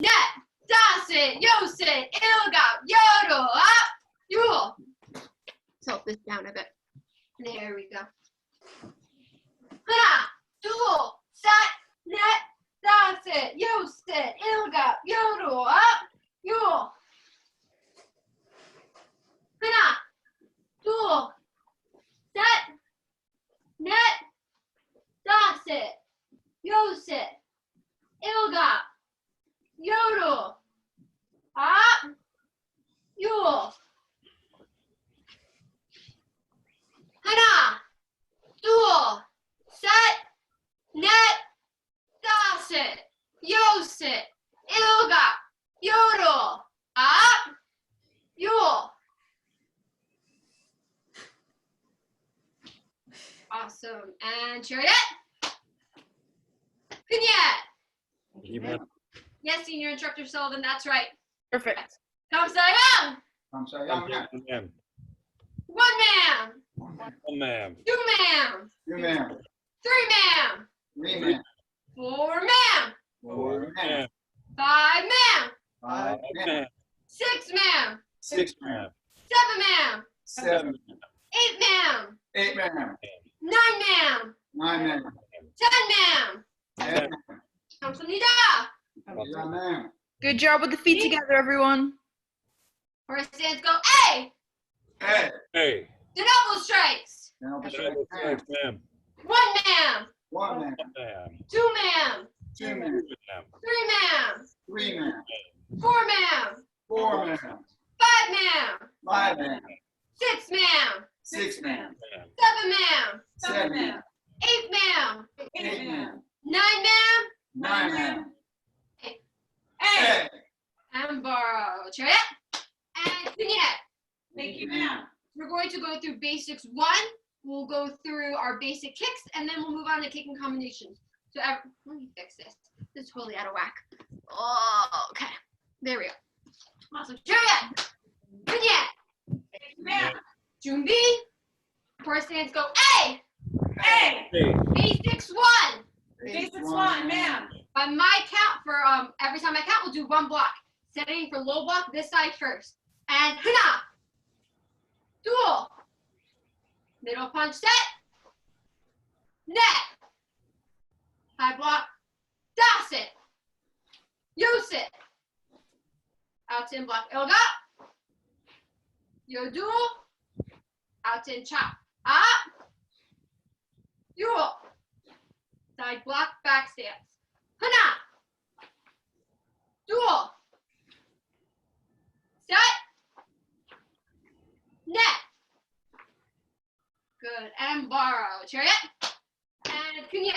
net, dasit, yosit, ilgap, yodel, up, yule. Tilt this down a bit. There we go. Hana, dual, set, net, dasit, yosit, ilgap, yodel, up, yule. Hana, dual, set, net, dasit, yosit, ilgap, yodel, up, yule. Hana, dual, set, net, dasit, yosit, ilgap, yodel, up, yule. Awesome. And chariot. Kunyat. Yes, Senior Instructor Sullivan, that's right. Perfect. Kamsayam. Ma'am. One man. One ma'am. Two man. Two ma'am. Three man. Three ma'am. Four man. Four ma'am. Five man. Five ma'am. Six man. Six ma'am. Seven man. Seven. Eight man. Eight ma'am. 9 man. Nine ma'am. 10 man. 10 감사합니다. ma'am. Good job with the feet together, everyone. Horse stands go A. Hey. Hey. The double strikes. Now the Thanks, ma'am. 1 man. One man. Ma'am. 2 man. Two man. Ma'am. 3 man. Three man. 4 man. Four man. 5 man. Five man. 6 man. Six man. 7 man. Seven man. 8 man. Eight man. 9 man. Nine man. Hey. Hey. And borrow. Chariot. And vignette. Thank you, ma'am. We're going to go through basics 1. We'll go through our basic kicks, and then we'll move on to kicking combinations. So let me fix this. This is totally out of whack. Oh, okay. There we go. Awesome. Chariot. Vignette. Ma'am. Jumbi. Horse stands go A. Hey. Hey. Basics 1. Basics one, ma'am. By my count, for every time I count, we'll do 1 block. Setting for low block this side first. And hana. Dual. Middle punch set. Net. High block. Dasit. Yosit. Out in block ilga. Yo dual. Out in chop. Up. Dual. Side block, back stance. Hana. Dual. Set. Net. Good. And borrow. Chariot. And kunyet.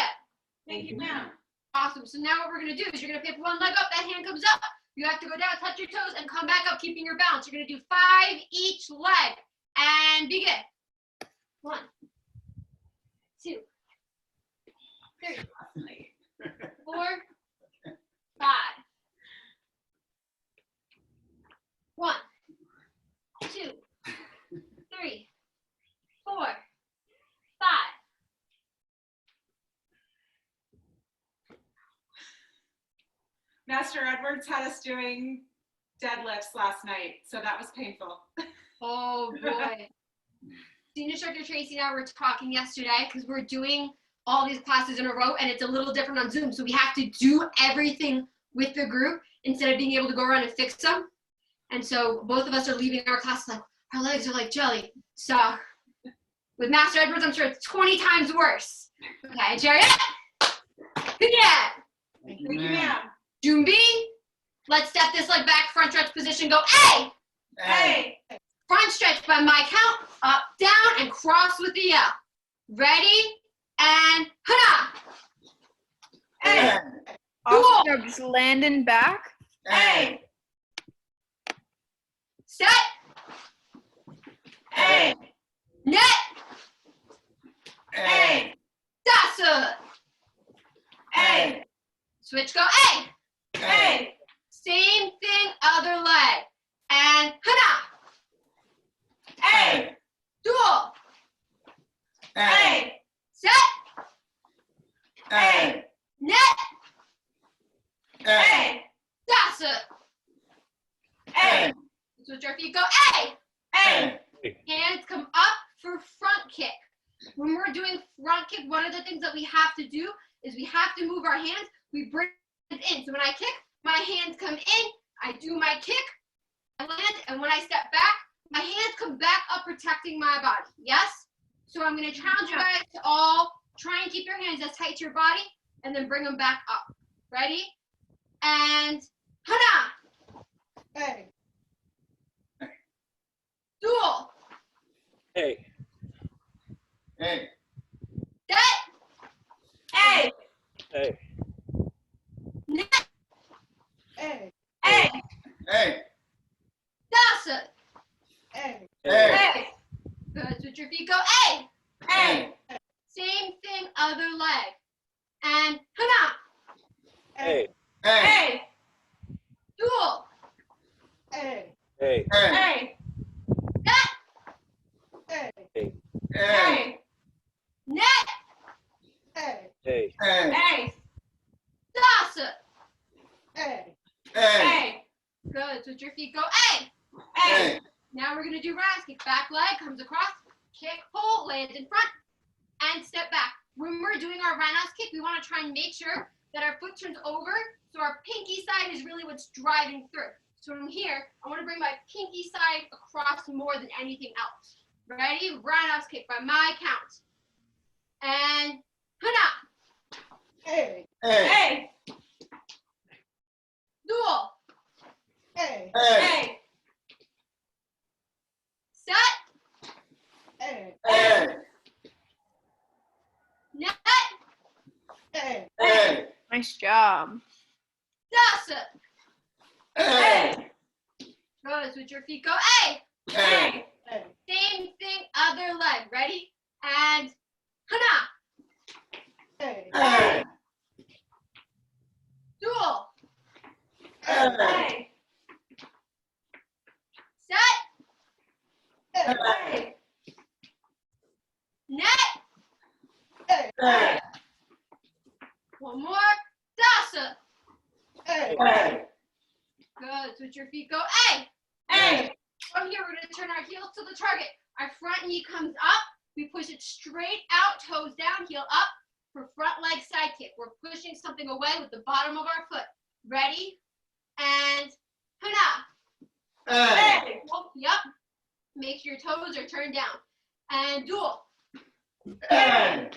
Thank you, ma'am. Awesome. So now what we're going to do is you're going to pick one leg up. That hand comes up. You have to go down, touch your toes, and come back up, keeping your balance. You're going to do 5 each leg. And begin. 1, 2, 3, 4, 5. 1, 2, 3, 4, 5. Master Edwards had us doing deadlifts last night, so that was painful. Oh boy. Senior Instructor Tracy and I were talking yesterday because we're doing all these classes in a row and it's a little different on Zoom. So we have to do everything with the group instead of being able to go around and fix them. And so both of us are leaving our class like, our legs are like jelly. So with Master Edwards, I'm sure it's 20 times worse. Okay, Chariot. Yeah. Thank Thank you, ma'am. Jumbi. Let's step this leg back, front stretch position, go A. Hey. Front stretch by my count, up, down, and cross with the L. Ready, and hana. Hey. Awesome job. Just landing back. Hey. Set. Hey. Net. Hey. Dasa. Hey. Switch, go A. Hey. Same thing, other leg. And hana. Hey. Dual. Hey. Set. Hey. Net. Hey. Dasa. Dasa. A. Switch our feet, go A. A. Hands come up for front kick. When we're doing front kick, one of the things that we have to do is we have to move our hands. We bring it in. So when I kick, my hands come in. I do my kick, I land, and when I step back, my hands come back up, protecting my body. Yes? So I'm going to challenge you guys to all try and keep your hands as tight to your body, and then bring them back up. Ready? And hana. A. Dual. A. A. Set. A. A. Net. A. A. A. Dasa. A. A. Good. Switch your feet, go A. A. Same thing, other leg. And hana. A. A. A. Dual. A. A. A. Set. A. A. Net. A. A. A. Dasa. A. A. Good. Switch your feet, go A. A. Now we're going to do rounds. Kick, back leg comes across, kick, pull, land in front, and step back. When we're doing our roundhouse kick, we want to try and make sure that our foot turns over, so our pinky side is really what's driving through. So from here, I want to bring my pinky side across more than anything else. Ready? Roundhouse kick by my count. And hana. A. A. Dual. A. A. Set. A. A. Net. A. A. Nice job. Dasa. A. Good. Switch your feet, go A. A. Same thing, other leg. Ready? And hana. A. Dual. A. Set. A. Net. A. One more. Dasa. A. Good. Switch your feet, go A. A. From here, we're going to turn our heels to the target. Our front knee comes up. We push it straight out, toes down, heel up for front leg side kick. We're pushing something away with the bottom of our foot. Ready? And hana. A. Oh, yep. Make sure your toes are turned down. And dual. A.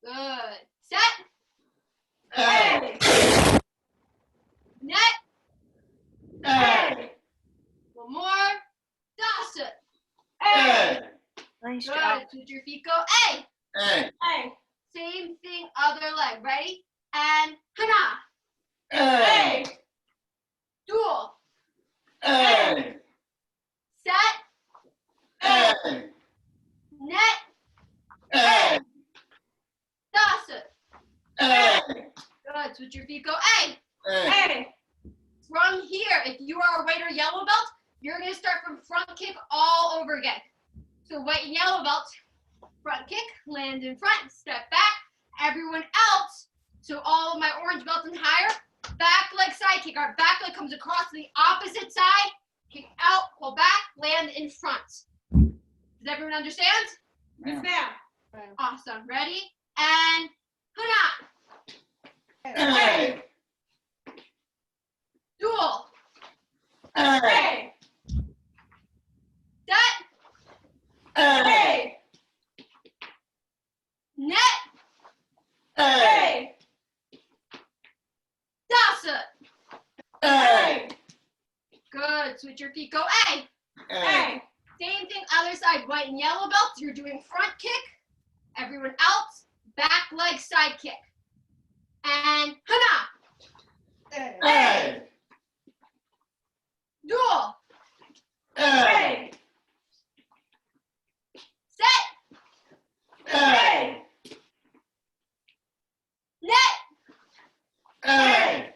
Good. Set. A. Net. A. One more. Dasa. A. Nice Good. job. Switch your feet, go A. A. A. Same thing, other leg. Ready? And hana. A. Dual. A. Set. A. Net. A. Dasa. A. Good. Switch your feet, go A. A. From here, if you are a white or yellow belt, you're going to start from front kick all over again. So white and yellow belt, front kick, land in front, step back. Everyone else, so all of my orange belts and higher, back leg side kick. Our back leg comes across to the opposite side, kick out, pull back, land in front. Does everyone understand? Yes, ma'am. Awesome. Ready? And hana. A. Dual. A. Set. A. Net. A. Dasa. A. Good. Switch your feet. Go A. A. Same thing, other side, white and yellow belts. You're doing front kick. Everyone else, back leg side kick. And hana. A. Dual. A. Set. A. Net. A.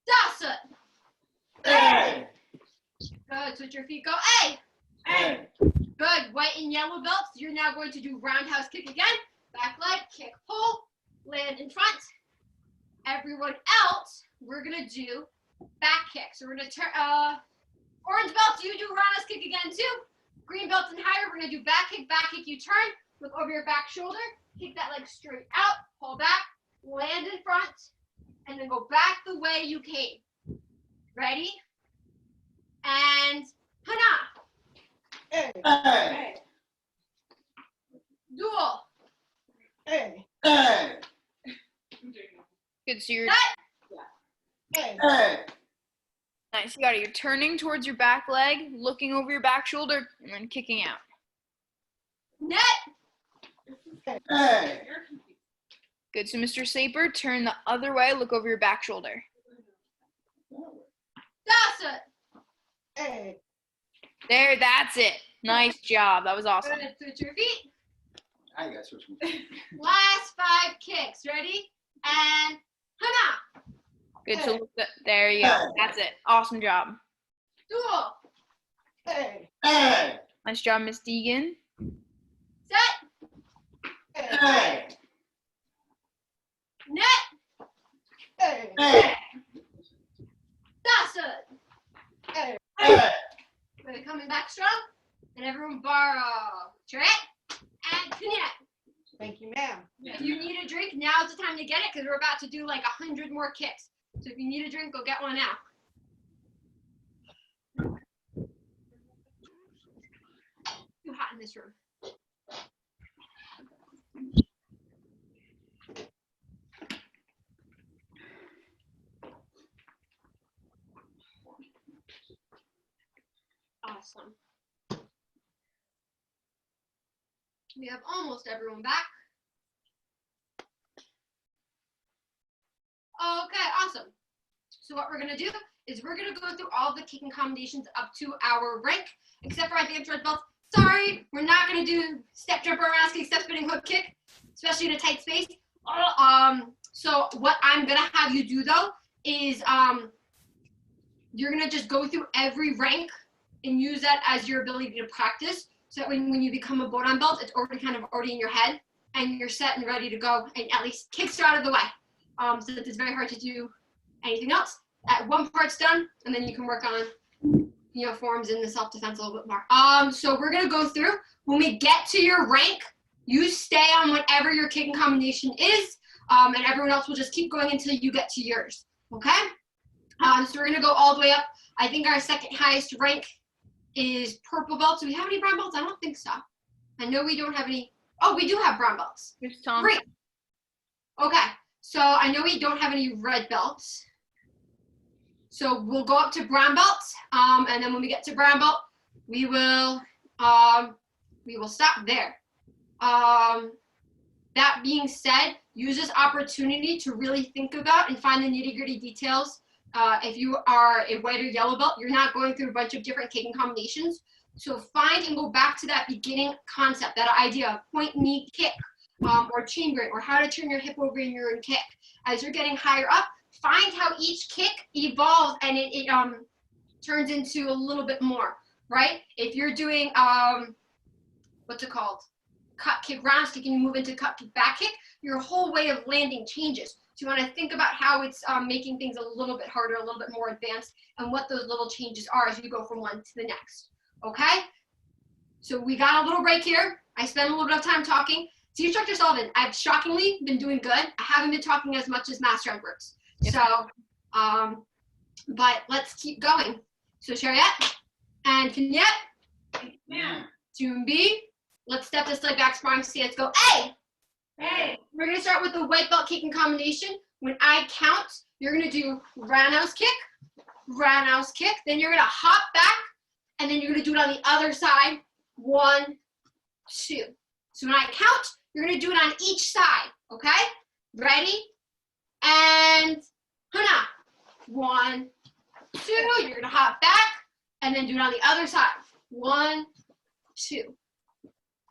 Dasa. A. Good. Switch your feet. Go A. A. Good. White and yellow belts. You're now going to do roundhouse kick again. Back leg, kick, pull, land in front. Everyone else, we're gonna do back kicks. So we're gonna turn, orange belt, you do roundhouse kick again too. Green belt and higher, we're gonna do back kick, you turn, look over your back shoulder, kick that leg straight out, pull back, land in front, and then go back the way you came. Ready? And hana, Hey. Hey. dual, Hey. Hey. Good. So you're Hey. nice. You got it. You're turning towards your back leg, looking over your back shoulder, and then kicking out. net, Hey. You're confused. Good. So Mr. Saper, turn the other way, look over your back shoulder. dasa. Hey. There, that's it. Nice job. That was awesome. Good, switch your feet. I got switch. Last 5 kicks. Ready? And hana, Good. So look there you go. That's it. Awesome job. dual, Hey. Hey. Nice job, Miss Deegan. set, Hey. net, Hey. Hey. dasa. Hey. We're coming back strong. And everyone borrow. Trek and connect. Thank you, ma'am. If you need a drink, now's the time to get it because we're about to do like 100 more kicks. So if you need a drink, go get one now. Too hot in this room. Awesome. We have almost everyone back. Okay, awesome. So what we're gonna do is we're gonna go through all the kicking combinations up to our rank, except for advanced red belt. Sorry, we're not gonna do step jumper, roundhouse kick, step spinning hook kick, especially in a tight space. So what I'm gonna have you do though is you're gonna just go through every rank and use that as your ability to practice. So that when you become a Bodan belt, it's already in your head and you're set and ready to go and at least kicks are out of the way. So that it's very hard to do anything else. At one part's done, and then you can work on, forms in the self-defense a little bit more. So we're gonna go through. When we get to your rank, you stay on whatever your kicking combination is, and everyone else will just keep going until you get to yours. Okay? So we're gonna go all the way up. I think our second highest rank is purple belt. Do we have any brown belts? I don't think so. I know we don't have any. Oh, we do have brown belts. Here's Tom. Great. Okay, so I know we don't have any red belts. So we'll go up to brown belts, and then when we get to brown belt, we will stop there. That being said, use this opportunity to really think about and find the nitty-gritty details. If you are a white or yellow belt, you're not going through a bunch of different kicking combinations. So find and go back to that beginning concept, that idea of point knee kick, or chamber, or how to turn your hip over in your own kick. As you're getting higher up, find how each kick evolves and it turns into a little bit more, right? If you're doing, what's it called? Cut kick, round kick, and you move into cut kick, back kick, your whole way of landing changes. So you want to think about how it's making things a little bit harder, a little bit more advanced, and what those little changes are as you go from one to the next, okay? So we got a little break here. I spent a little bit of time talking. So Instructor Sullivan, I've shockingly been doing good. I haven't been talking as much as Master Edwards. Yes. So, but let's keep going. So Chariot and Kenyette, Yeah. June B, let's step this leg back, sparring stance, go A. Hey. We're gonna start with the white belt kicking combination. When I count, you're gonna do roundhouse kick, then you're gonna hop back, and then you're gonna do it on the other side. 1, 2. So when I count, you're gonna do it on each side, okay? Ready? And hana. 1, 2. You're gonna hop back, and then do it on the other side. 1, 2.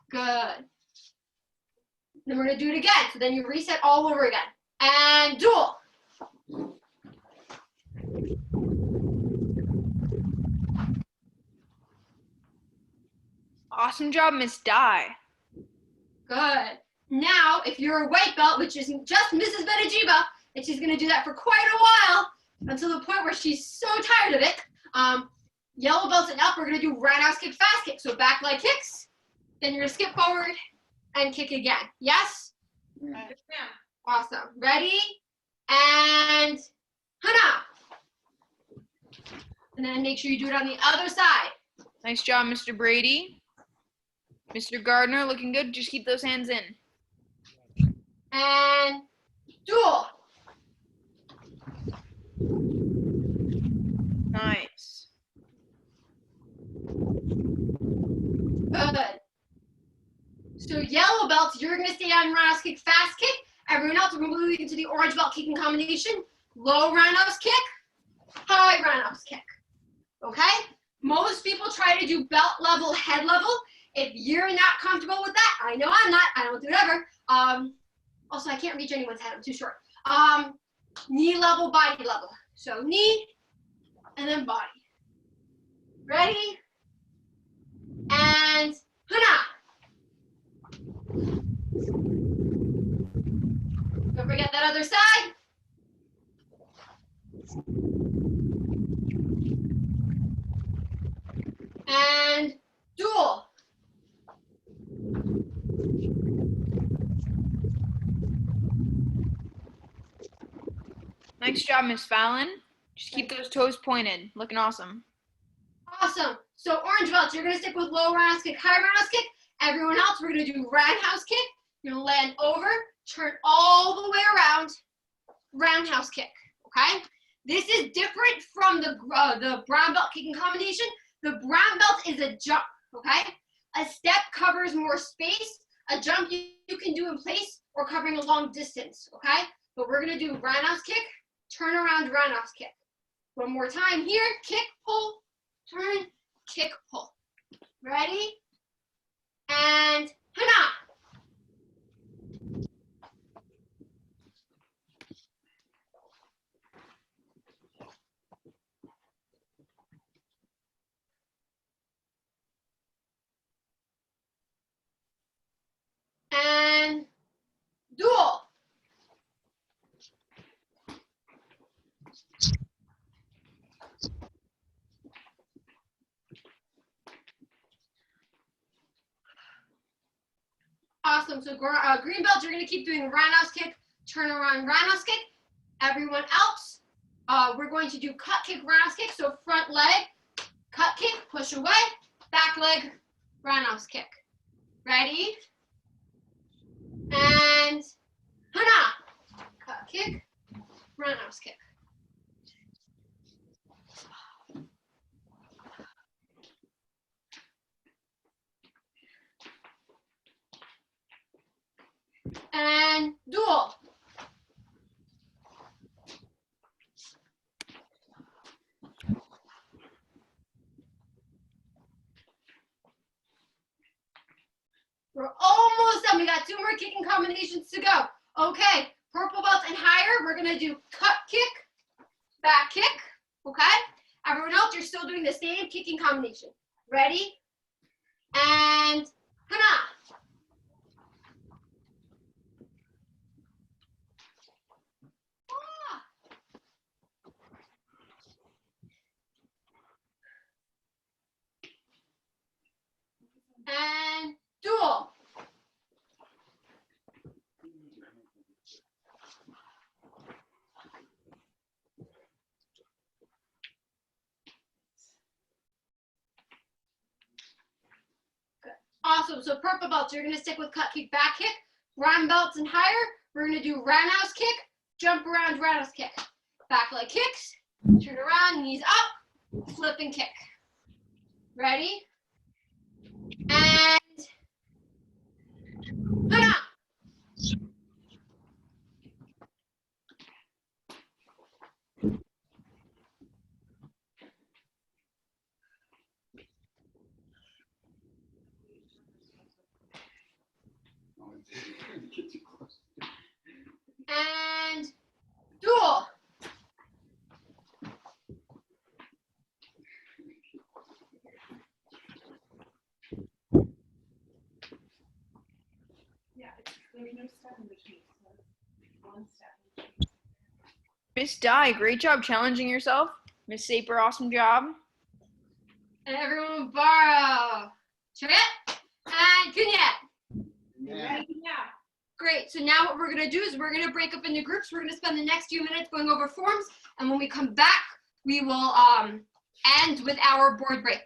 Good. Then we're gonna do it again. So then you reset all over again. And dual. Awesome job, Miss Di. Good. Now, if you're a white belt, which isn't just Mrs. Benajiba, and she's gonna do that for quite a while, until the point where she's so tired of it. Yellow belts and up, we're gonna do roundhouse kick, fast kick. So back leg kicks, then you're gonna skip forward and kick again. Yes? Yes, ma'am. Awesome. Ready? And hana. And then make sure you do it on the other side. Nice job, Mr. Brady. Mr. Gardner, looking good. Just keep those hands in. And duel. Nice. Good. So yellow belts, you're gonna stay on roundhouse kick, fast kick. Everyone else, we're moving into the orange belt kicking combination. Low roundhouse kick, high roundhouse kick. Okay? Most people try to do belt level, head level. If you're not comfortable with that, I know I'm not. I don't do it ever. Also, I can't reach anyone's head. I'm too short. Knee level, body level. So knee, and then body. Ready? And hana. Don't forget that other side. And duel. Nice job, Miss Fallon. Just keep those toes pointed. Looking awesome. Awesome. So orange belts, you're gonna stick with low roundhouse kick, high roundhouse kick. Everyone else, we're gonna do roundhouse kick. You're gonna land over, turn all the way around, roundhouse kick. Okay. This is different from the brown belt kicking combination. The brown belt is a jump. Okay. A step covers more space. A jump you can do in place or covering a long distance. Okay. But we're gonna do roundhouse kick, turn around, roundhouse kick. One more time here. Kick, pull, turn, kick, pull. Ready? And hana. And duel. Awesome. So green belt, you're going to keep doing roundhouse kick, turn around, roundhouse kick. Everyone else, we're going to do cut kick, roundhouse kick. So front leg, cut kick, push away, back leg, roundhouse kick. Ready? And hana. Cut kick, roundhouse kick. And duel. We're almost done. We got 2 more kicking combinations to go. Okay, purple belt and higher, we're gonna do cut kick, back kick, okay? Everyone else, you're still doing the same kicking combination. Ready? And hana. And duel. Good. Awesome. So purple belts, you're going to stick with cut kick, back kick. Brown belts and higher, we're going to do roundhouse kick, jump around, roundhouse kick. Back leg kicks, turn around, knees up, flip and kick. Ready? And hana. And duel. Yeah, there's no step in between. So one step in between. Miss Dye, great job challenging yourself. Miss Saper, awesome job. And everyone borrow. Chariot and Kunyat. Yeah. Yeah. Great. So now what we're going to do is we're going to break up into groups. We're going to spend the next few minutes going over forms. And when we come back, we will end with our board break.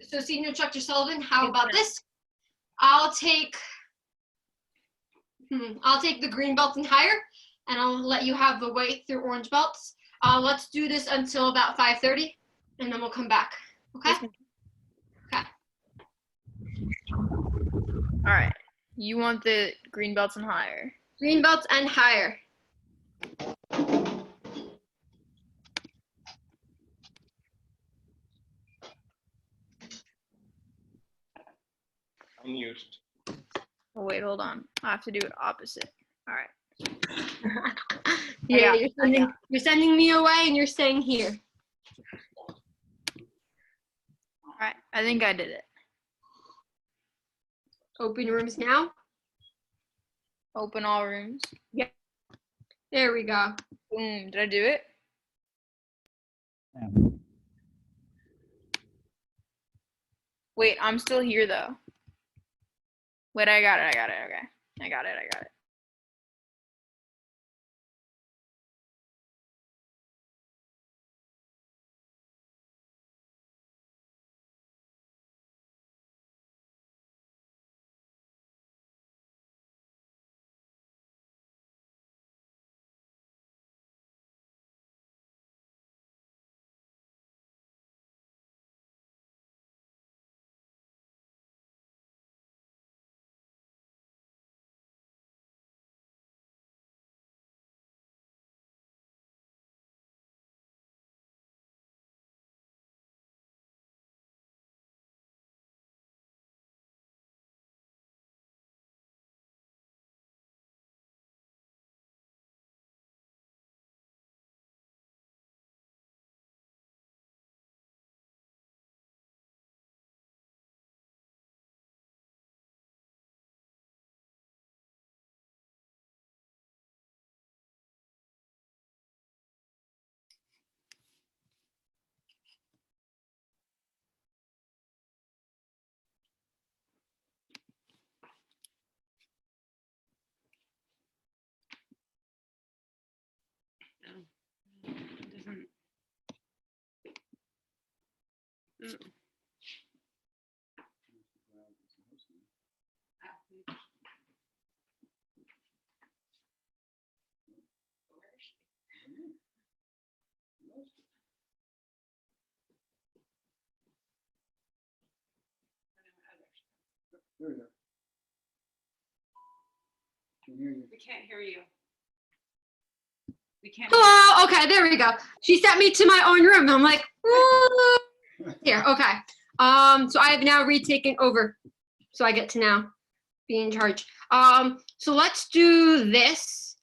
So Senior Instructor Sullivan, how about this? I'll take the green belts and higher, and I'll let you have the white through orange belts. Let's do this until about 5:30, and then we'll come back. Okay? Okay. All right. You want the green belts and higher. Green belts and higher. I'm used. Oh, wait, hold on. I have to do it opposite. All right. Yeah, Yeah, you're sending me away, and you're staying here. All right. I think I did it. Open rooms now. Open all rooms. There we go. Boom. Did I do it? Wait, I'm still here though. Wait, I got it. Okay. I got it. There we go. Can hear you. We can't hear you. We can't. Hello. Okay, there we go. She sent me to my own room. I'm like, "Woo." Here. Okay. So I have now retaken over. So I get to now be in charge. So let's do this.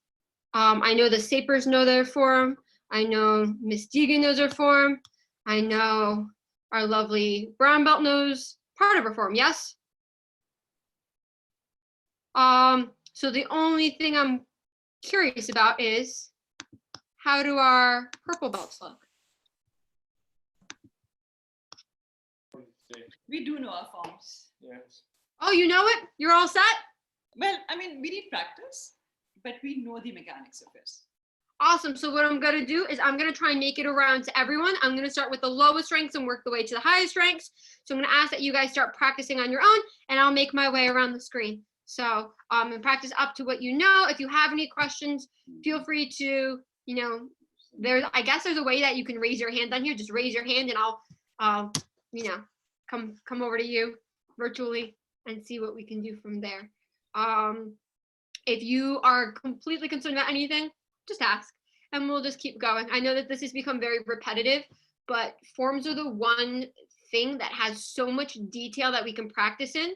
I know the Sapers know their form. I know Miss Deegan knows her form. I know our lovely brown belt knows part of her form. Yes. So the only thing I'm curious about is how do our purple belts look? We do know our forms. Yes. Oh, you know it? You're all set? Well, I mean, we need practice, but we know the mechanics of it. Awesome. So what I'm going to do is I'm going to try and make it around to everyone. I'm going to start with the lowest ranks and work the way to the highest ranks. So I'm going to ask that you guys start practicing on your own, and I'll make my way around the screen. So and practice up to what you know. If you have any questions, feel free to, I guess there's a way that you can raise your hand on here. Just raise your hand and I'll come over to you virtually and see what we can do from there. If you are completely concerned about anything, just ask and we'll just keep going. I know that this has become very repetitive, but forms are the one thing that has so much detail that we can practice in.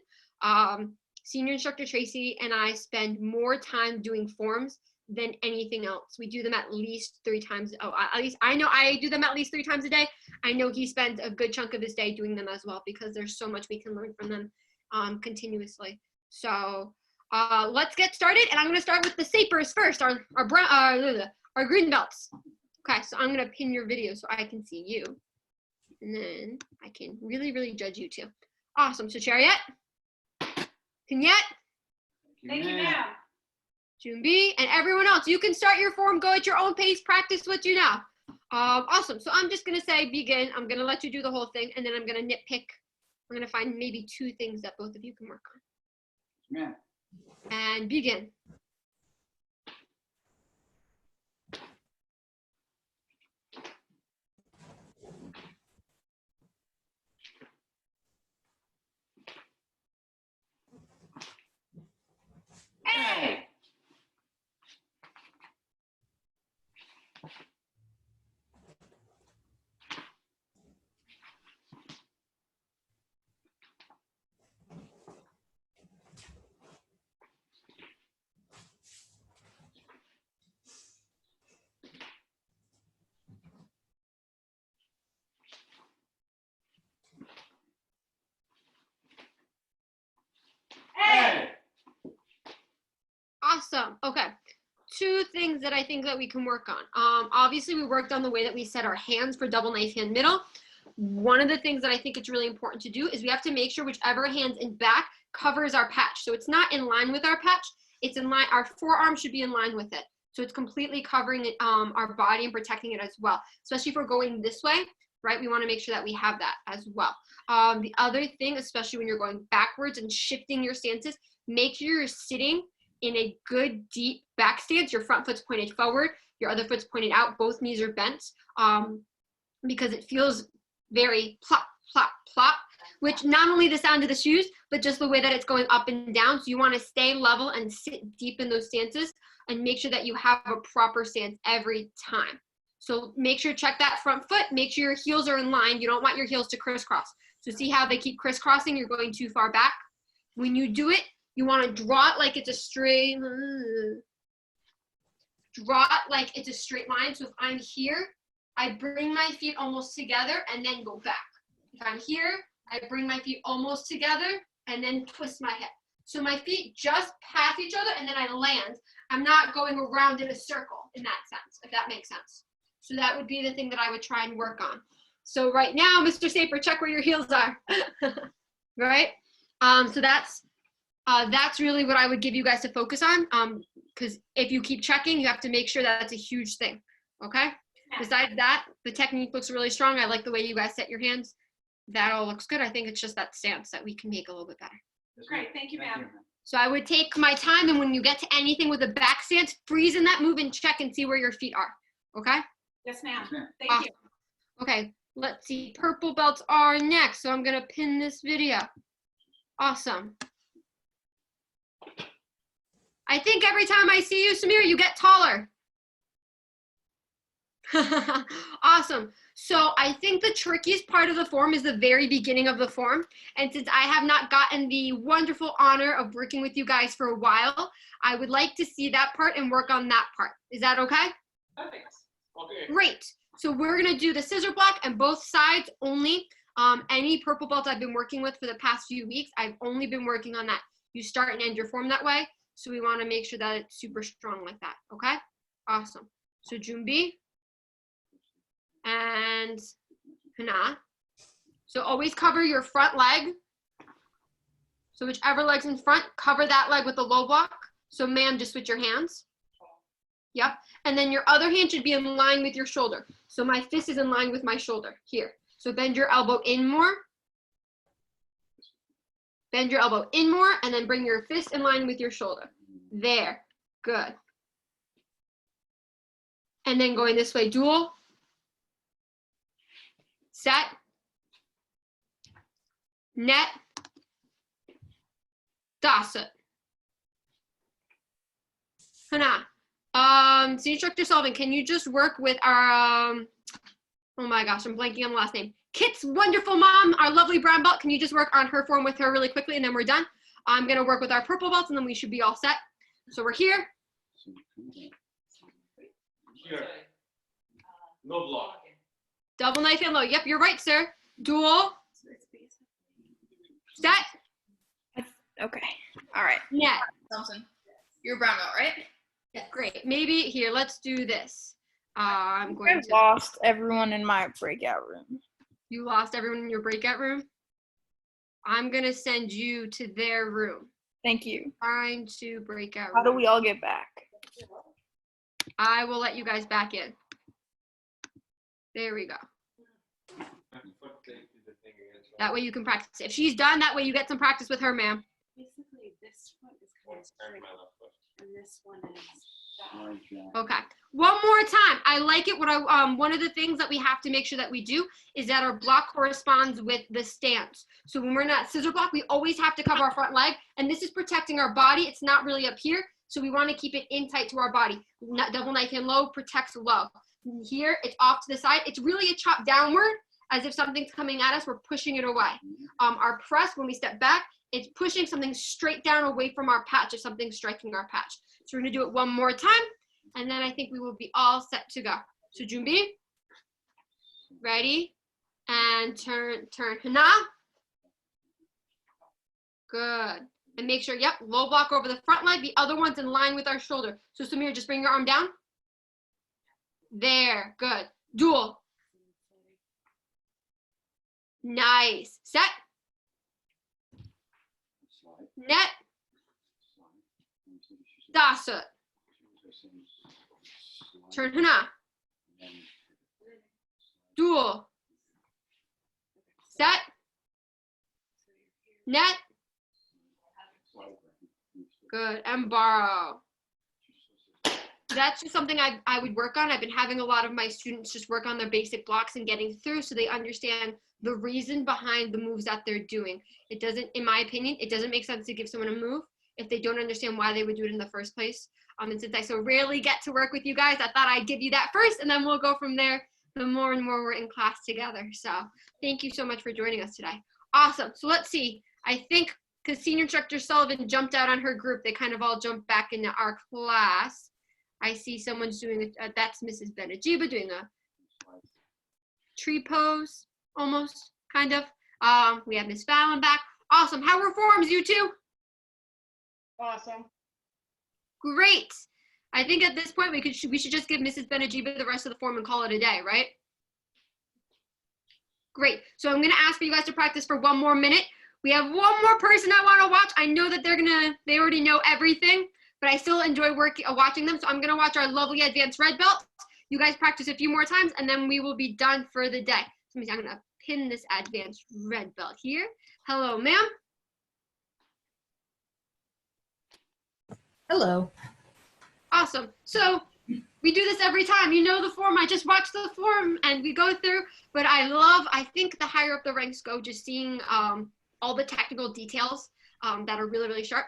Senior Instructor Tracy and I spend more time doing forms than anything else. We do them at least 3 times. At least I know I do them at least 3 times a day. I know he spends a good chunk of his day doing them as well because there's so much we can learn from them continuously. So let's get started, and I'm going to start with the Sapers first, our green belts. Okay, so I'm gonna pin your video so I can see you. And then I can really, really judge you too. Awesome, so Chariot, Kenyette, Thank you, ma'am. Jumbi, and everyone else, you can start your form, go at your own pace, practice what you know. Awesome, so I'm just gonna say begin. I'm gonna let you do the whole thing, and then I'm gonna nitpick. I'm gonna find maybe 2 things that both of you can work on. Ma'am. And begin. Hey. Hey. Awesome. Okay. 2 things that I think that we can work on. Obviously, we worked on the way that we set our hands for double knife hand middle. One of the things that I think it's really important to do is we have to make sure whichever hand's in back covers our patch. So it's not in line with our patch. It's in line. Our forearm should be in line with it. So it's completely covering it, our body and protecting it as well. Especially if we're going this way, right? We want to make sure that we have that as well. The other thing, especially when you're going backwards and shifting your stances, make sure you're sitting in a good deep back stance. Your front foot's pointed forward, your other foot's pointed out, both knees are bent, because it feels very plop, plop, plop, which not only the sound of the shoes, but just the way that it's going up and down. So you want to stay level and sit deep in those stances and make sure that you have a proper stance every time. So make sure, check that front foot, make sure your heels are in line. You don't want your heels to crisscross. So see how they keep crisscrossing, you're going too far back. When you do it, you want to draw it like it's a straight, line. So if I'm here, I bring my feet almost together and then go back. If I'm here, I bring my feet almost together and then twist my head. So my feet just pass each other and then I land. I'm not going around in a circle in that sense, if that makes sense. So that would be the thing that I would try and work on. So right now, Mr. Saper, check where your heels are, right? So that's really what I would give you guys to focus on, because if you keep checking, you have to make sure that that's a huge thing, okay? Yeah. Besides that, the technique looks really strong. I like the way you guys set your hands. That all looks good. I think it's just that stance that we can make a little bit better. Great, thank you, ma'am. So I would take my time, and when you get to anything with a back stance, freeze in that move and check and see where your feet are, okay? Yes, ma'am. Yes, ma'am. Thank Awesome. you. Okay, let's see. Purple belts are next, so I'm going to pin this video. Awesome. I think every time I see you, Samir, you get taller. Awesome. So I think the trickiest part of the form is the very beginning of the form. And since I have not gotten the wonderful honor of working with you guys for a while, I would like to see that part and work on that part. Is that okay? Perfect. Okay. Great. So we're going to do the scissor block and both sides only. Any purple belt I've been working with for the past few weeks, I've only been working on that. You start and end your form that way. So we want to make sure that it's super strong like that. Okay? Awesome. So Jumbi and Hana. So always cover your front leg. So whichever leg's in front, cover that leg with the low block. So ma'am, just switch your hands. Yep. And then your other hand should be in line with your shoulder. So my fist is in line with my shoulder here. So bend your elbow in more. Bend your elbow in more and then bring your fist in line with your shoulder. There. Good. And then going this way, dual. Set. Net. Dasa. Hana. So instructor Sullivan, can you just work with our, oh my gosh, I'm blanking on the last name. Kit's wonderful mom, our lovely brown belt. Can you just work on her form with her really quickly and then we're done? I'm gonna work with our purple belts and then we should be all set. So we're here. Here. No block. Double knife and low. Yep, you're right, sir. Dual. Set. Okay. All right. Net. Thompson, you're brown belt, right? Yeah, great. Maybe here, let's do this. I'm going I've to. lost everyone in my breakout room. You lost everyone in your breakout room? I'm going to send you to their room. Thank you. Find to breakout room. How do we all get back? I will let you guys back in. There we go. That way you can practice. If she's done, that way you get some practice with her, ma'am. Basically, this foot is kind of straight, and this one is Okay. One more time. I like it. One of the things that we have to make sure that we do is that our block corresponds with the stance. So when we're in that scissor block, we always have to cover our front leg, and this is protecting our body. It's not really up here, so we want to keep it in tight to our body. Double knife in low protects low. Here, it's off to the side. It's really a chop downward, as if something's coming at us, we're pushing it away. Our press, when we step back, it's pushing something straight down away from our patch if something's striking our patch. So we're gonna do it one more time, and then I think we will be all set to go. So Junbi, ready, and turn, Hana. Good. And make sure, yep, low block over the front leg, the other one's in line with our shoulder. So Samir, just bring your arm down. There, good. Dual. Nice. Set. Net. Dasa. Turn Hana. Dual. Set. Net. Good. And borrow. That's just something I would work on. I've been having a lot of my students just work on their basic blocks and getting through so they understand the reason behind the moves that they're doing. It doesn't, in my opinion, it doesn't make sense to give someone a move if they don't understand why they would do it in the first place. And since I so rarely get to work with you guys, I thought I'd give you that first, and then we'll go from there the more and more we're in class together. So thank you so much for joining us today. Awesome. So let's see. I think because Senior Instructor Sullivan jumped out on her group, they kind of all jumped back into our class. I see someone's doing that's Mrs. Benajiba doing a tree pose, almost, kind of. We have Miss Fallon back. Awesome. How were forms, you two? Awesome. Great. I think at this point we should just give Mrs. Benajiba the rest of the form and call it a day, right? Great. So I'm going to ask for you guys to practice for 1 more minute. We have 1 more person I want to watch. I know that they already know everything, but I still enjoy watching them. So I'm going to watch our lovely advanced red belts. You guys practice a few more times, and then we will be done for the day. So I'm going to pin this advanced red belt here. Hello, ma'am. Hello. Awesome. So we do this every time. You know the form. I just watch the form and we go through. But I think the higher up the ranks go, just seeing all the technical details that are really, really sharp,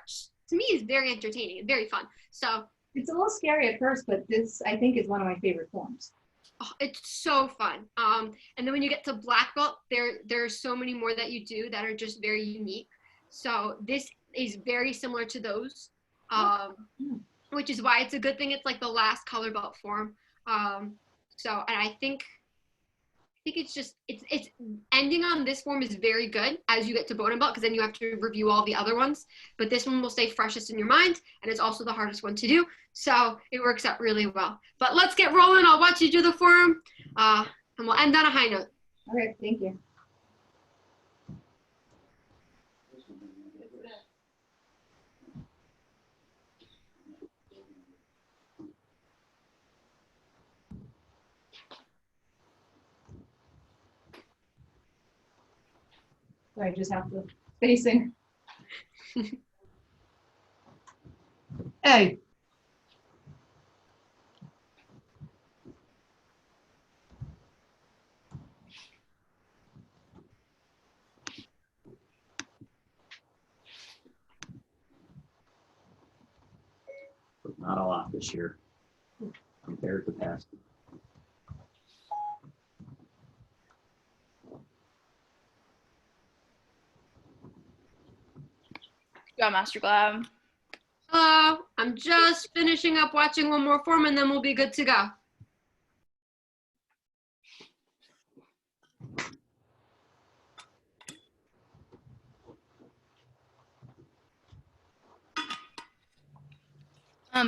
to me is very entertaining and very fun. So It's a little scary at first, but this, I think, is one of my favorite forms. oh, it's so fun. And then when you get to black belt, there are so many more that you do that are just very unique. So this is very similar to those, which is why it's a good thing it's like the last color belt form. And I think it's just, it's ending on this form is very good as you get to Boden belt, because then you have to review all the other ones. But this one will stay freshest in your mind, and it's also the hardest one to do. So it works out really well. But let's get rolling. I'll watch you do the form, and we'll end on a high note. All right, thank you. So I just have to facing. Hey. But not a lot this year compared to past. Good job, Master Glab. Hello, I'm just finishing up watching one more form, and then we'll be good to go.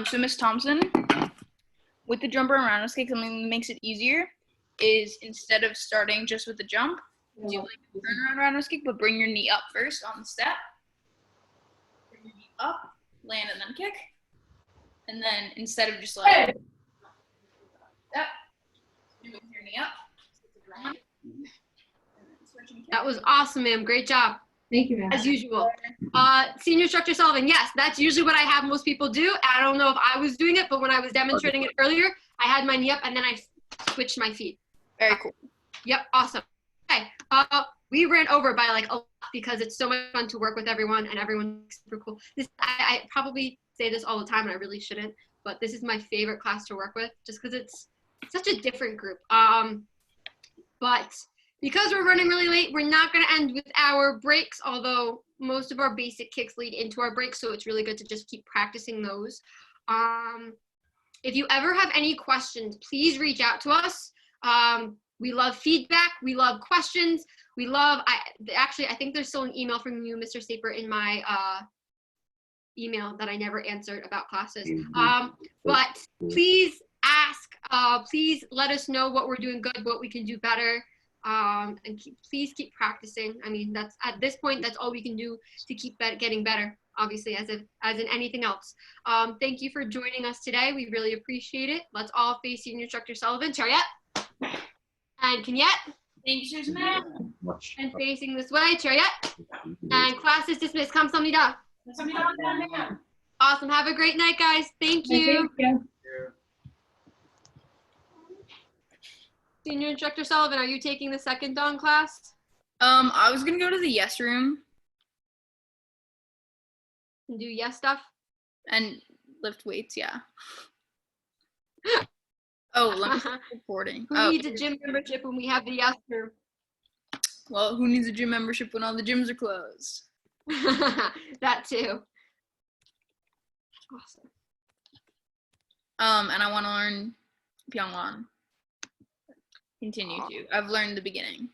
So Miss Thompson, with the jumper and roundhouse kick, something that makes it easier is instead of starting just with the jump, do like a turnaround roundhouse kick, but bring your knee up first on the step. Bring your knee up, land, and then kick. And then instead of just like that, do with your knee up, stick the ground, and then switch and kick. That was awesome, ma'am. Great job. Thank you, ma'am. As usual. Senior Instructor Sullivan, yes, that's usually what I have most people do. I don't know if I was doing it, but when I was demonstrating it earlier, I had my knee up and then I switched my feet. Very cool. Yep, awesome. Okay, we ran over by like a lot because it's so much fun to work with everyone and everyone's super cool. I probably say this all the time and I really shouldn't, but this is my favorite class to work with just because it's such a different group. But because we're running really late, we're not going to end with our breaks, although most of our basic kicks lead into our breaks, so it's really good to just keep practicing those. If you ever have any questions, please reach out to us. We love feedback. We love questions. We love, I think there's still an email from you, Mr. Saper, in my email that I never answered about classes. But please ask, please let us know what we're doing good, what we can do better. And please keep practicing. I mean, that's at this point, that's all we can do to keep getting better, obviously, as in anything else. Thank you for joining us today. We really appreciate it. Let's all face Senior Instructor Sullivan, Chariot, and Kenyette. Thank you, Susan. Ma'am. Much. And facing this way, Chariot. And class is dismissed. Kamsahamnida. Awesome. Have a great night, guys. Thank you. Thank you. Senior Instructor Sullivan, are you taking the second dawn class? I was gonna go to the yes room And do yes stuff? and lift weights, yeah. Oh, let me start recording. Who Oh, needs a gym membership when we have the yes room? well, who needs a gym membership when all the gyms are closed? That too. Awesome. And I want to learn Pyongyang. Continue to. I've learned the beginning.